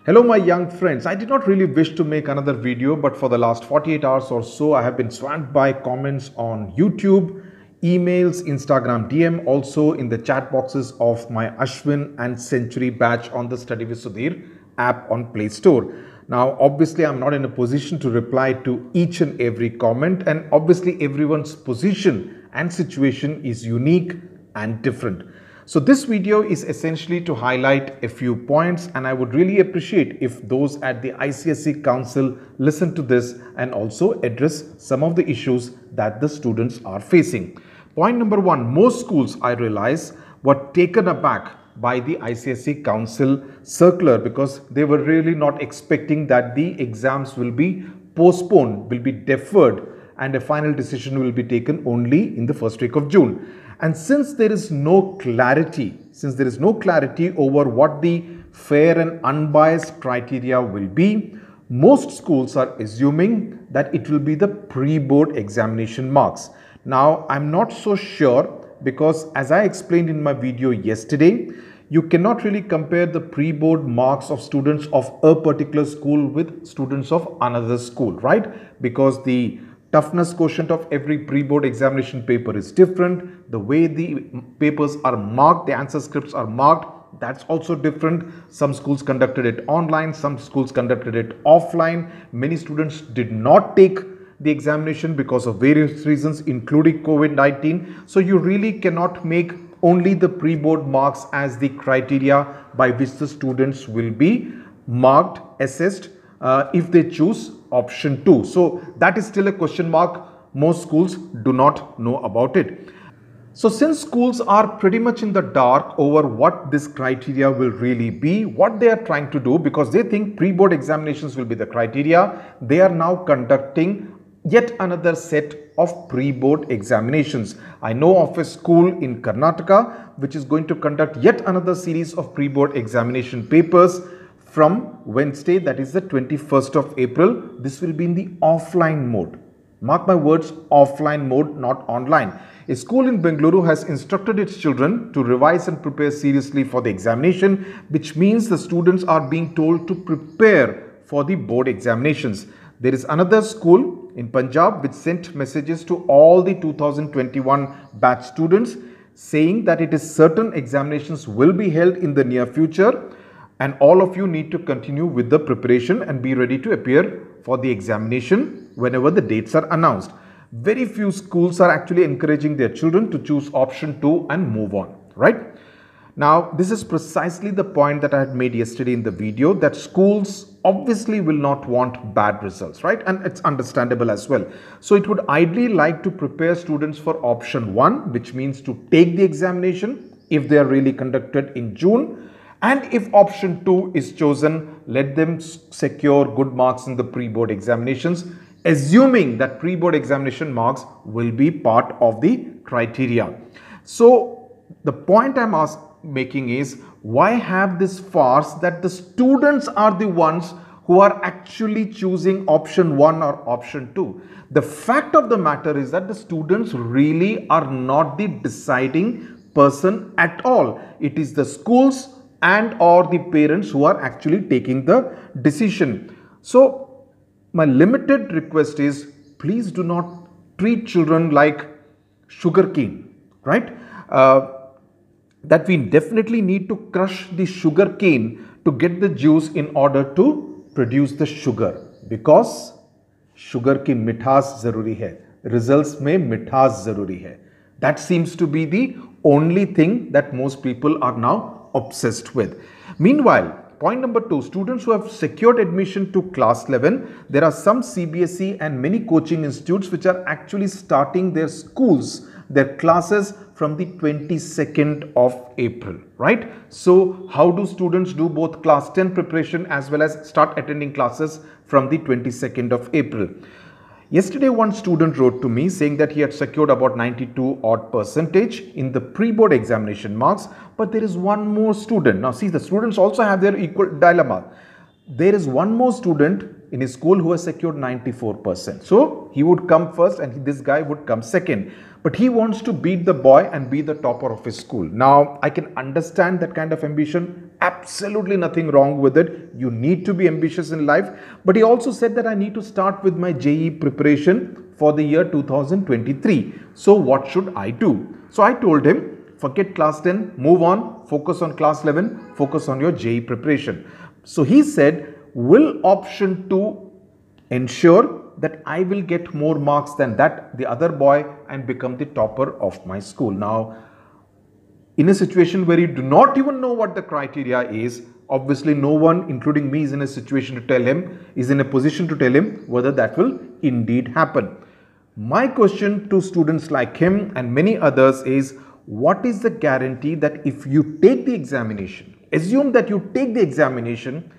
Hello my young friends, I did not really wish to make another video, but for the last 48 hours or so I have been swamped by comments on YouTube, emails, Instagram DM, also in the chat boxes of my Ashwin and Century batch on the Study with Sudhir app on Play Store. Now obviously I'm not in a position to reply to each and every comment, and obviously everyone's position and situation is unique and different. So this video is essentially to highlight a few points, and I would really appreciate if those at the ICSE Council listen to this and also address some of the issues that the students are facing. Point number one, most schools, I realize, were taken aback by the ICSE Council circular because they were really not expecting that the exams will be postponed, will be deferred, and a final decision will be taken only in the first week of June. And since there is no clarity, over what the fair and unbiased criteria will be, most schools are assuming that it will be the pre-board examination marks. Now, I'm not so sure because as I explained in my video yesterday, you cannot really compare the pre-board marks of students of a particular school with students of another school, right? Because the toughness quotient of every pre-board examination paper is different. The way the papers are marked, the answer scripts are marked, that's also different. Some schools conducted it online, some schools conducted it offline. Many students did not take the examination because of various reasons, including COVID-19. So you really cannot make only the pre-board marks as the criteria by which the students will be marked, assessed, if they choose option 2. So that is still a question mark. Most schools do not know about it. So since schools are pretty much in the dark over what this criteria will really be, what they are trying to do, because they think pre-board examinations will be the criteria, they are now conducting yet another set of pre-board examinations. I know of a school in Karnataka which is going to conduct yet another series of pre-board examination papers from Wednesday, that is the 21st of April. This will be in the offline mode. Mark my words, offline mode, not online. A school in Bengaluru has instructed its children to revise and prepare seriously for the examination, which means the students are being told to prepare for the board examinations. There is another school in Punjab which sent messages to all the 2021 batch students saying that it is certain examinations will be held in the near future, and all of you need to continue with the preparation and be ready to appear for the examination whenever the dates are announced. Very few schools are actually encouraging their children to choose option 2 and move on, right? Now, this is precisely the point that I had made yesterday in the video, that schools obviously will not want bad results, right? And it's understandable as well. So it would ideally like to prepare students for option 1, which means to take the examination if they are really conducted in June. And if option 2 is chosen, let them secure good marks in the pre-board examinations, assuming that pre-board examination marks will be part of the criteria. So the point I'm making is, why have this farce that the students are the ones who are actually choosing option 1 or option 2? The fact of the matter is that the students really are not the deciding person at all. It is the schools and or the parents who are actually taking the decision. So my limited request is, please do not treat children like sugarcane, right? That we definitely need to crush the sugar cane to get the juice in order to produce the sugar, because sugar की मिठास जरूरी है, results में मिठास जरूरी है. That seems to be the only thing that most people are now obsessed with. Meanwhile, point number 2, students who have secured admission to class 11, there are some CBSE and many coaching institutes which are actually starting their schools, their classes from the 22nd of April, right? So how do students do both class 10 preparation as well as start attending classes from the 22nd of April? Yesterday, one student wrote to me saying that he had secured about 92 odd percentage in the pre-board examination marks, but there is one more student. Now see, the students also have their equal dilemma. There is one more student in his school who has secured 94%. So he would come first and this guy would come second. But he wants to beat the boy and be the topper of his school. Now, I can understand that kind of ambition. absolutely nothing wrong with it. You need to be ambitious in life. But he also said that I need to start with my JEE preparation for the year 2023. So what should I do? So I told him, forget class 10, move on, focus on class 11, focus on your JEE preparation. So he said, will option 2 ensure that I will get more marks than the other boy and become the topper of my school? Now, in a situation where you do not even know what the criteria is, obviously no one, including me, is in a situation to tell him, is in a position to tell him whether that will indeed happen. My question to students like him and many others is, what is the guarantee that if you take the examination, assume that you take the examination,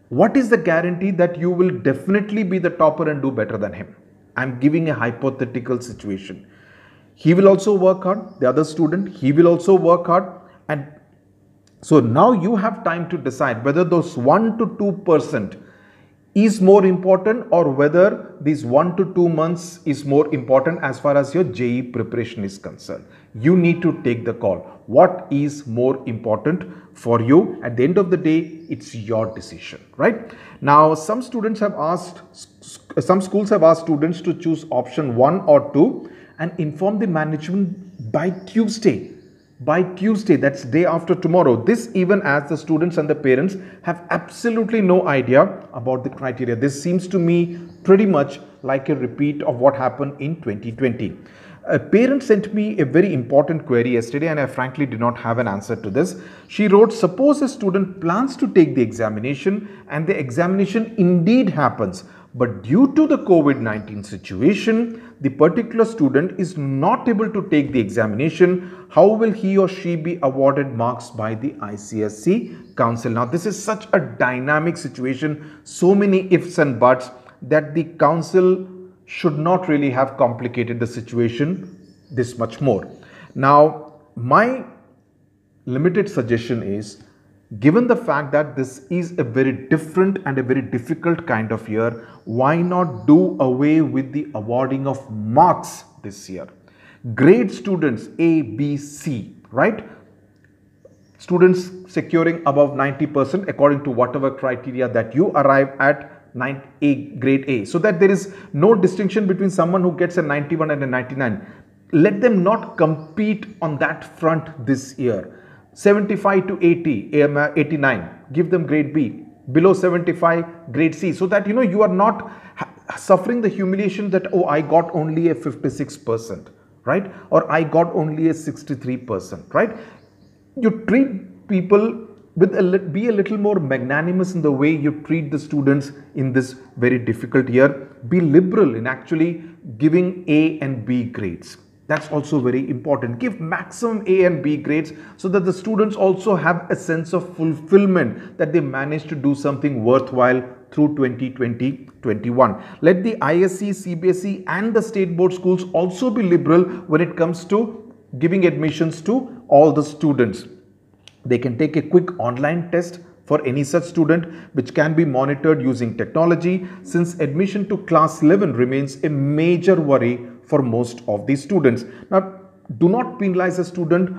what is the guarantee that you will definitely be the topper and do better than him? I'm giving a hypothetical situation. He will also work hard, the other student, he will also work hard, and so now you have time to decide whether those 1 to 2% is more important or whether these 1 to 2 months is more important as far as your JEE preparation is concerned. You need to take the call. What is more important for you? At the end of the day, it's your decision, right? Now, some schools have asked students to choose option 1 or 2 and inform the management by Tuesday. By Tuesday, that's day after tomorrow. This even as the students and the parents have absolutely no idea about the criteria. This seems to me pretty much like a repeat of what happened in 2020. A parent sent me a very important query yesterday and I frankly did not have an answer to this. She wrote, suppose a student plans to take the examination and the examination indeed happens, but due to the COVID-19 situation, the particular student is not able to take the examination. How will he or she be awarded marks by the ICSE Council? Now, this is such a dynamic situation, so many ifs and buts, that the council should not really have complicated the situation this much more. Now, my limited suggestion is, given the fact that this is a very different and a very difficult kind of year, why not do away with the awarding of marks this year? Grade students A, B, C, right? Students securing above 90% according to whatever criteria that you arrive at, grade A, so that there is no distinction between someone who gets a 91 and a 99. Let them not compete on that front this year. 75 to 80, 89, give them grade B. Below 75, grade C, so that you are not suffering the humiliation that, oh, I got only a 56%, right? Or I got only a 63%, right? You treat people with be a little more magnanimous in the way you treat the students in this very difficult year. Be liberal in actually giving A and B grades. That's also very important. Give maximum A and B grades so that the students also have a sense of fulfillment that they managed to do something worthwhile through 2020-21. Let the ISC, CBSE and the state board schools also be liberal when it comes to giving admissions to all the students. They can take a quick online test for any such student, which can be monitored using technology, since admission to class 11 remains a major worry for most of these students. Now, do not penalize a student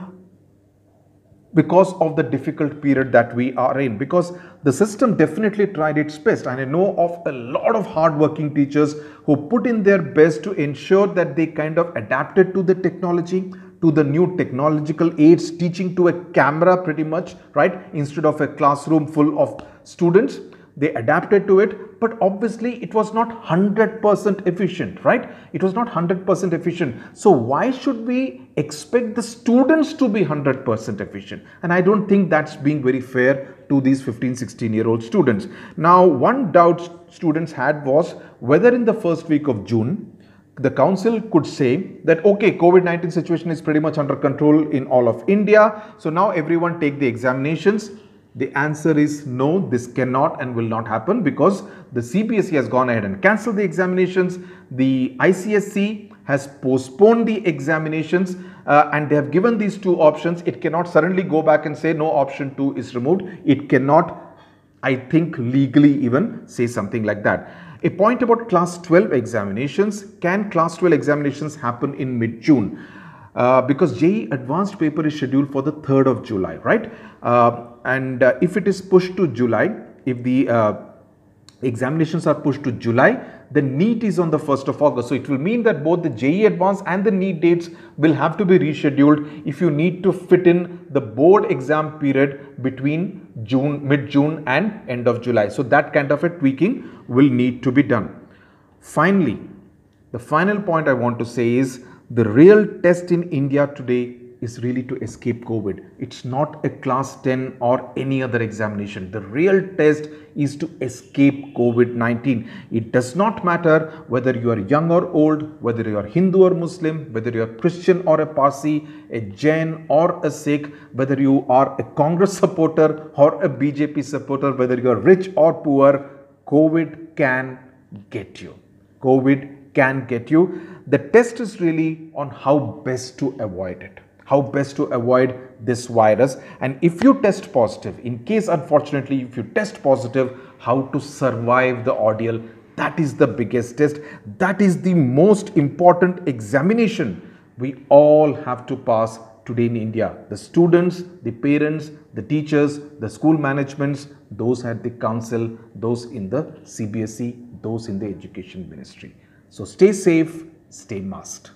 because of the difficult period that we are in, because the system definitely tried its best, and I know of a lot of hardworking teachers who put in their best to ensure that they kind of adapted to the technology, to the new technological aids, teaching to a camera pretty much, right, instead of a classroom full of students. They adapted to it, but obviously it was not 100% efficient, right? It was not 100% efficient. So why should we expect the students to be 100% efficient? And I don't think that's being very fair to these 15-16-year-old students. Now, one doubt students had was whether in the first week of June, the council could say that, okay, COVID-19 situation is pretty much under control in all of India. So now everyone take the examinations. The answer is no, this cannot and will not happen, because the CBSE has gone ahead and cancelled the examinations. The ICSE has postponed the examinations and they have given these two options. It cannot suddenly go back and say no, option 2 is removed. It cannot, I think, legally even say something like that. A point about class 12 examinations. Can class 12 examinations happen in mid-June? because JEE advanced paper is scheduled for the 3rd of July, right? And if it is pushed to July, if the examinations are pushed to July, the NEET is on the 1st of August. So it will mean that both the JEE Advanced and the NEET dates will have to be rescheduled if you need to fit in the board exam period between mid-June and end of July. So that kind of a tweaking will need to be done. Finally, the final point I want to say is the real test in India today is really to escape COVID. It's not a class 10 or any other examination. The real test is to escape COVID-19. It does not matter whether you are young or old, whether you are Hindu or Muslim, whether you are Christian or a Parsi, a Jain or a Sikh, whether you are a Congress supporter or a BJP supporter, whether you are rich or poor, COVID can get you. COVID can get you. The test is really on how best to avoid it. How best to avoid this virus, and if you test positive, in case unfortunately if you test positive, how to survive the ordeal. That is the biggest test. That is the most important examination we all have to pass today in India. The students, the parents, the teachers, the school managements, those at the council, those in the CBSE, those in the education ministry. So stay safe, stay masked.